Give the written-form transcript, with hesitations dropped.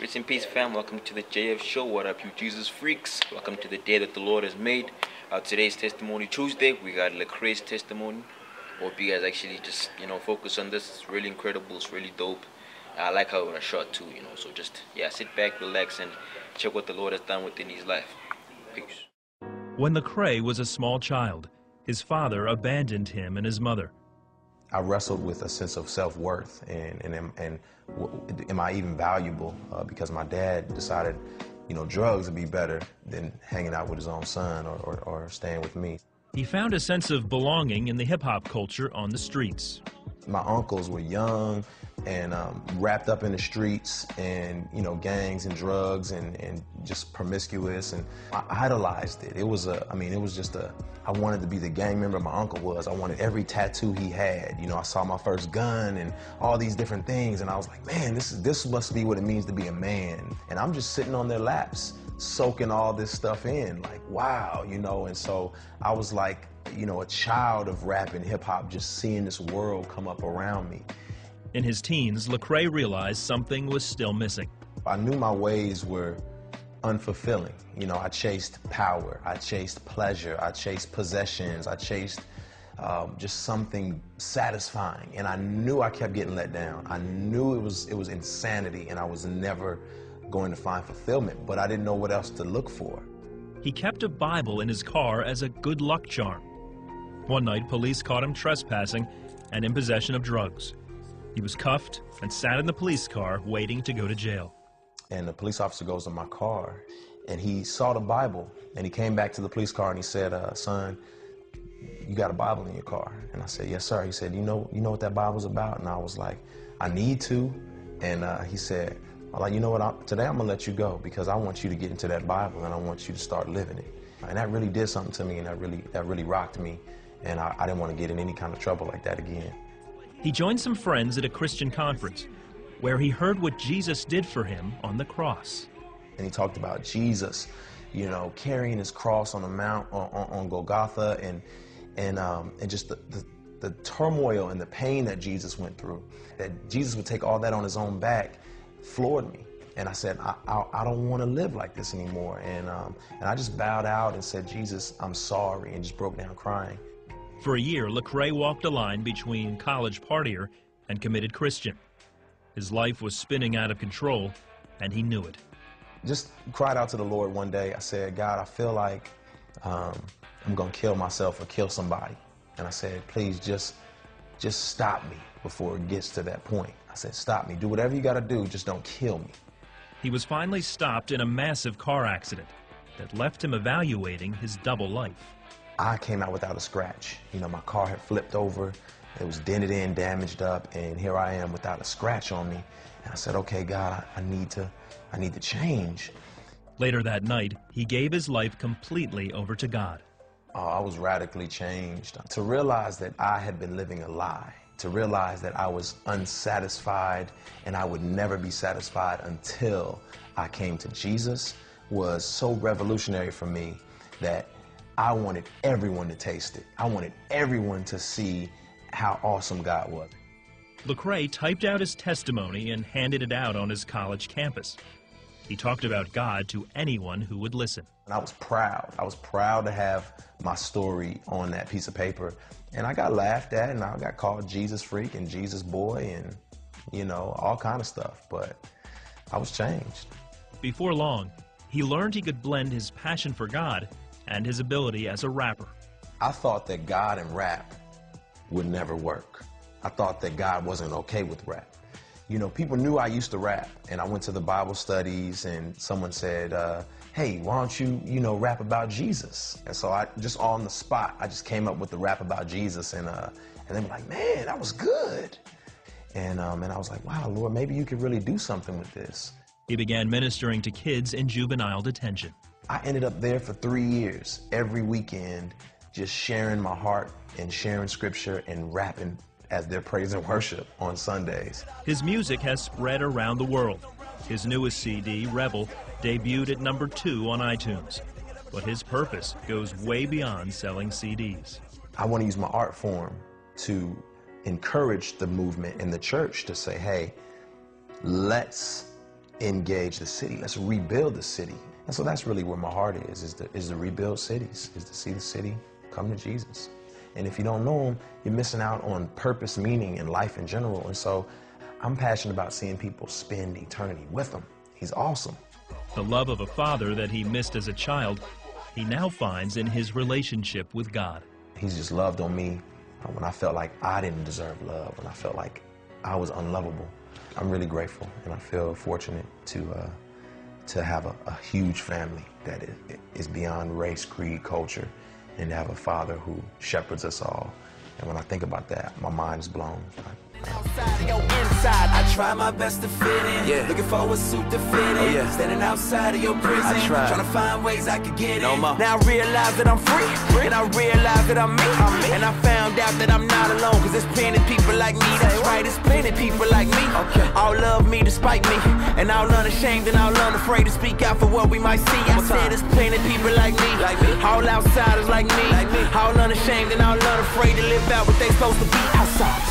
Grace and peace, fam. Welcome to the JF Show. What up, you Jesus freaks? Welcome to the day that the Lord has made. Today's Testimony Tuesday. We got Lecrae's testimony. Hope you guys actually just, focus on this. It's really incredible. It's really dope. I like how it was short too, So just, sit back, relax, and check what the Lord has done within his life. Peace. When Lecrae was a small child, his father abandoned him and his mother. I wrestled with a sense of self-worth and am I even valuable? Because my dad decided, drugs would be better than hanging out with his own son or staying with me. He found a sense of belonging in the hip-hop culture on the streets. My uncles were young and wrapped up in the streets and, gangs and drugs and just promiscuous, and I idolized it. I wanted to be the gang member my uncle was. I wanted every tattoo he had. I saw my first gun and all these different things, and I was like, man, this must be what it means to be a man. And I'm just sitting on their laps, soaking all this stuff in, like, wow, and so I was like, a child of rap and hip-hop, just seeing this world come up around me. In his teens, Lecrae realized something was still missing. I knew my ways were unfulfilling. I chased power, I chased pleasure, I chased possessions, I chased just something satisfying, and I knew I kept getting let down. I knew it was insanity, and I was never going to find fulfillment, but I didn't know what else to look for. He kept a Bible in his car as a good luck charm. One night, police caught him trespassing and in possession of drugs. He was cuffed and sat in the police car waiting to go to jail. And the police officer goes to my car, and he saw the Bible, and he came back to the police car and he said, son, you got a Bible in your car? And I said, yes, sir. He said, you know what that Bible's about? And I was like, I need to. And he said, you know what, today I'm gonna let you go because I want you to get into that Bible and I want you to start living it. And that really did something to me, and that really rocked me, and I didn't want to get in any kind of trouble like that again. He joined some friends at a Christian conference where he heard what Jesus did for him on the cross. And he talked about Jesus, carrying his cross on the mount on Golgotha, and just the turmoil and the pain that Jesus went through. That Jesus would take all that on his own back floored me. And I said, I don't want to live like this anymore. And I just bowed out and said, Jesus, I'm sorry, and just broke down crying. For a year, Lecrae walked a line between college partier and committed Christian. His life was spinning out of control, and he knew it. Just cried out to the Lord one day. I said, God, I feel like I'm going to kill myself or kill somebody. And I said, please just stop me before it gets to that point. I said, stop me. Do whatever you got to do. Just don't kill me. He was finally stopped in a massive car accident that left him evaluating his double life. I came out without a scratch. My car had flipped over. It was dented in, damaged up, and here I am without a scratch on me. And I said, okay, God, I need to change. Later that night, he gave his life completely over to God. I was radically changed. To realize that I had been living a lie, to realize that I was unsatisfied and I would never be satisfied until I came to Jesus, was so revolutionary for me that I wanted everyone to taste it. I wanted everyone to see how awesome God was. Lecrae typed out his testimony and handed it out on his college campus. He talked about God to anyone who would listen. And I was proud. I was proud to have my story on that piece of paper. And I got laughed at, and I got called Jesus freak and Jesus boy and, all kind of stuff. But I was changed. Before long, he learned he could blend his passion for God and his ability as a rapper. I thought that God and rap would never work. I thought that God wasn't okay with rap. People knew I used to rap, and I went to the Bible studies, and someone said, hey, why don't you, rap about Jesus? And so I just on the spot, I just came up with the rap about Jesus, and they were like, man, that was good. And I was like, wow, Lord, maybe you could really do something with this. He began ministering to kids in juvenile detention. I ended up there for 3 years, every weekend, just sharing my heart and sharing scripture and rapping as their praise and worship on Sundays. His music has spread around the world. His newest CD, Rebel, debuted at #2 on iTunes. But his purpose goes way beyond selling CDs. I want to use my art form to encourage the movement in the church to say, hey, let's engage the city. Let's rebuild the city. And so that's really where my heart is to rebuild cities, is to see the city come to Jesus. And if you don't know him, you're missing out on purpose, meaning, and life in general. And so I'm passionate about seeing people spend eternity with him. He's awesome. The love of a father that he missed as a child, he now finds in his relationship with God. He's just loved on me when I felt like I didn't deserve love, when I felt like I was unlovable. I'm really grateful, and I feel fortunate to have a huge family that is beyond race, creed, culture, and to have a father who shepherds us all. And when I think about that, my mind's blown. Outside of your inside, I try my best to fit in. Yeah. Looking for a suit to fit in. Yeah. Standing outside of your prison, trying to find ways I could get in. Now I realize that I'm free, and I realize that I'm me. And I found out that I'm not alone, cause there's plenty people like me. That's right, there's plenty people like me. All love me despite me, and all unashamed and all unafraid to speak out for what we might see. I said there's plenty people like me, all outsiders like me, all unashamed and all unafraid to live out what they supposed to be outside.